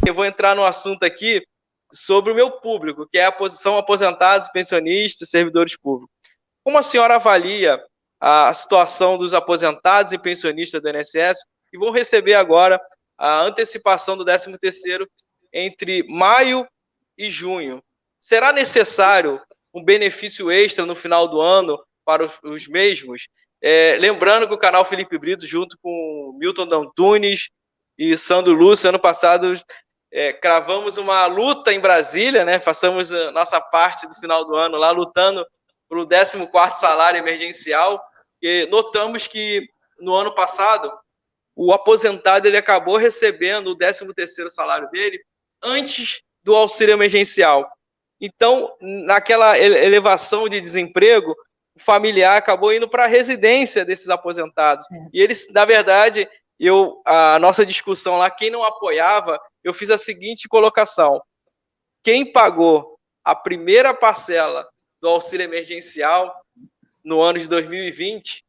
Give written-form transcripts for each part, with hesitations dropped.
eu vou entrar no assunto aqui sobre o meu público, que são aposentados, pensionistas, servidores públicos. Como a senhora avalia a situação dos aposentados e pensionistas do INSS que vão receber agora a antecipação do 13º entre maio e junho? Será necessário um benefício extra no final do ano para os mesmos? Lembrando que o canal Felipe Brito, junto com Milton Antunes e Sandro Lúcio, ano passado, cravamos uma luta em Brasília, né? Passamos a nossa parte do final do ano lá lutando pelo 14º salário emergencial, e notamos que no ano passado o aposentado ele acabou recebendo o 13º salário dele antes do auxílio emergencial. Então, naquela elevação de desemprego, o familiar acabou indo para a residência desses aposentados. E eles, na verdade, a nossa discussão lá, quem não apoiava, eu fiz a seguinte colocação: quem pagou a primeira parcela do auxílio emergencial no ano de 2020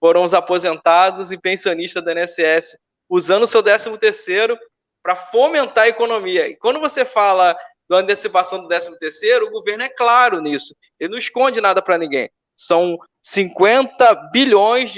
foram os aposentados e pensionistas do INSS, usando o seu 13º para fomentar a economia. E quando você fala da antecipação do 13º, o governo é claro nisso. Ele não esconde nada para ninguém. São 50 bilhões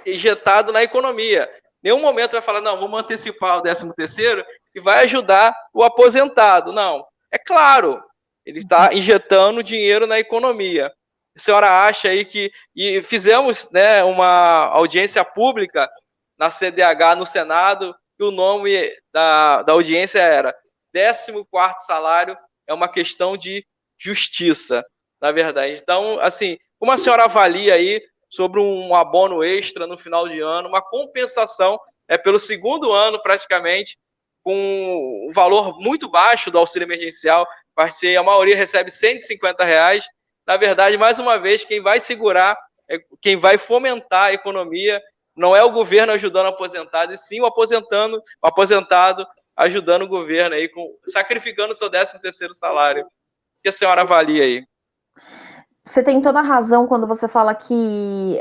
injetado na economia. Nenhum momento vai falar, não, vamos antecipar o 13º e vai ajudar o aposentado. Não, é claro, ele está injetando dinheiro na economia. A senhora acha aí que... E fizemos, né, uma audiência pública na CDH, no Senado, e o nome da audiência era 14º salário é uma questão de justiça, na verdade. Então, assim, como a senhora avalia aí sobre um abono extra no final de ano, uma compensação pelo segundo ano, praticamente, com um valor muito baixo do auxílio emergencial, a maioria recebe R$150. Na verdade, mais uma vez, quem vai segurar, quem vai fomentar a economia, não é o governo ajudando o aposentado, e sim o aposentado ajudando o governo, aí, sacrificando o seu 13º salário. O que a senhora avalia aí? Você tem toda a razão quando você fala que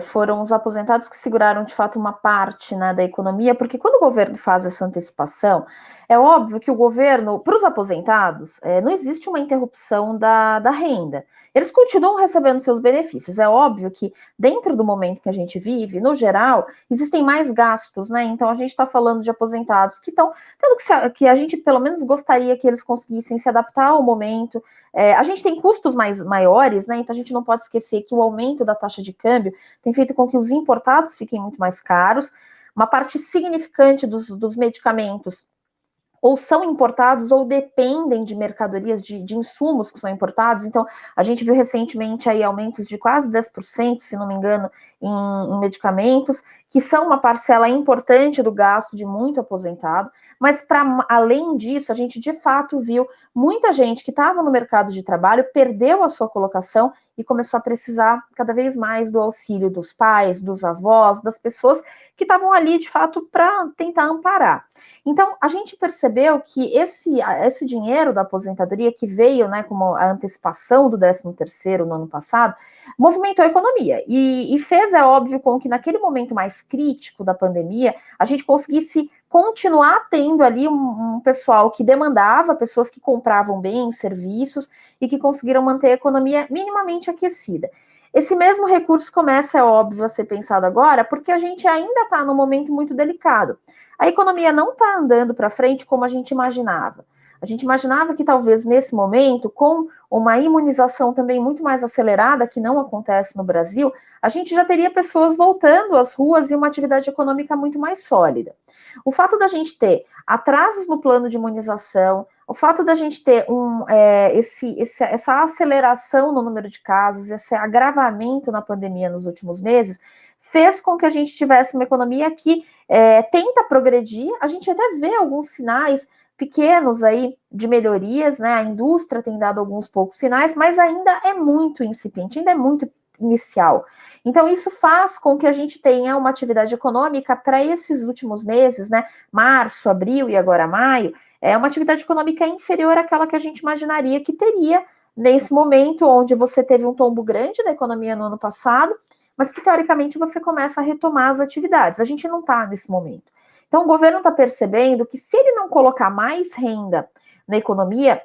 foram os aposentados que seguraram, de fato, uma parte, né, da economia, porque quando o governo faz essa antecipação, é óbvio que o governo, para os aposentados, não existe uma interrupção da renda. Eles continuam recebendo seus benefícios. É óbvio que, dentro do momento que a gente vive, no geral, existem mais gastos, né? Então, a gente está falando de aposentados que estão tendo que a gente, pelo menos, gostaria que eles conseguissem se adaptar ao momento. A gente tem custos maiores, né? Então a gente não pode esquecer que o aumento da taxa de câmbio tem feito com que os importados fiquem muito mais caros. Uma parte significante dos medicamentos ou são importados ou dependem de mercadorias, de insumos que são importados. Então, a gente viu recentemente aí aumentos de quase 10%, se não me engano, em medicamentos, que são uma parcela importante do gasto de muito aposentado, mas para além disso, a gente de fato viu muita gente que estava no mercado de trabalho, perdeu a sua colocação e começou a precisar cada vez mais do auxílio dos pais, dos avós, das pessoas que estavam ali de fato para tentar amparar. Então, a gente percebeu que esse dinheiro da aposentadoria que veio, né, como a antecipação do 13º no ano passado, movimentou a economia e fez, é óbvio, com que naquele momento mais crítico da pandemia, a gente conseguisse continuar tendo ali um pessoal que demandava, pessoas que compravam bens, serviços e que conseguiram manter a economia minimamente aquecida. Esse mesmo recurso começa, é óbvio, a ser pensado agora, porque a gente ainda está num momento muito delicado. A economia não está andando para frente como a gente imaginava. A gente imaginava que talvez nesse momento, com uma imunização também muito mais acelerada, que não acontece no Brasil, a gente já teria pessoas voltando às ruas e uma atividade econômica muito mais sólida. O fato da gente ter atrasos no plano de imunização, o fato da gente ter essa aceleração no número de casos, esse agravamento na pandemia nos últimos meses, fez com que a gente tivesse uma economia que tenta progredir. A gente até vê alguns sinais pequenos aí de melhorias, né? A indústria tem dado alguns poucos sinais, mas ainda é muito incipiente, ainda é muito inicial. Então, isso faz com que a gente tenha uma atividade econômica para esses últimos meses, né? Março, abril e agora maio, é uma atividade econômica inferior àquela que a gente imaginaria que teria nesse momento, onde você teve um tombo grande da economia no ano passado, mas que teoricamente você começa a retomar as atividades. A gente não está nesse momento. Então, o governo está percebendo que se ele não colocar mais renda na economia,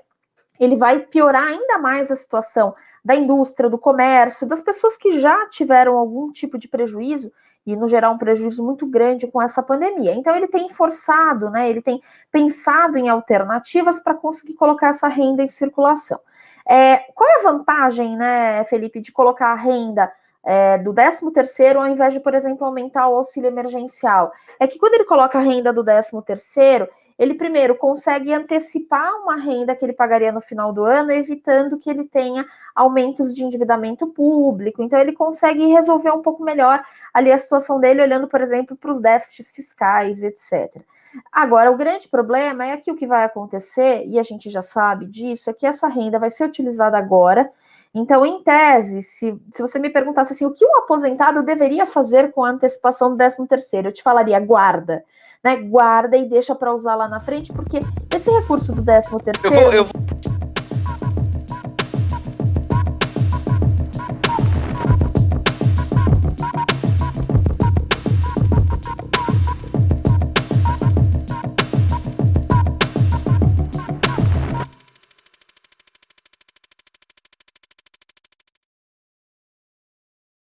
ele vai piorar ainda mais a situação da indústria, do comércio, das pessoas que já tiveram algum tipo de prejuízo, e no geral um prejuízo muito grande com essa pandemia. Então ele tem forçado, né, ele tem pensado em alternativas para conseguir colocar essa renda em circulação. Qual é a vantagem, né, Felipe, de colocar a renda do 13º, ao invés de, por exemplo, aumentar o auxílio emergencial? É que quando ele coloca a renda do 13º, ele primeiro consegue antecipar uma renda que ele pagaria no final do ano, evitando que ele tenha aumentos de endividamento público. Então ele consegue resolver um pouco melhor ali a situação dele, olhando, por exemplo, para os déficits fiscais, etc. Agora, o grande problema é que o que vai acontecer, e a gente já sabe disso, é que essa renda vai ser utilizada agora. Então, em tese, se você me perguntasse assim, o que um aposentado deveria fazer com a antecipação do 13º, eu te falaria, guarda. Né, guarda e deixa para usar lá na frente, porque esse recurso do 13º...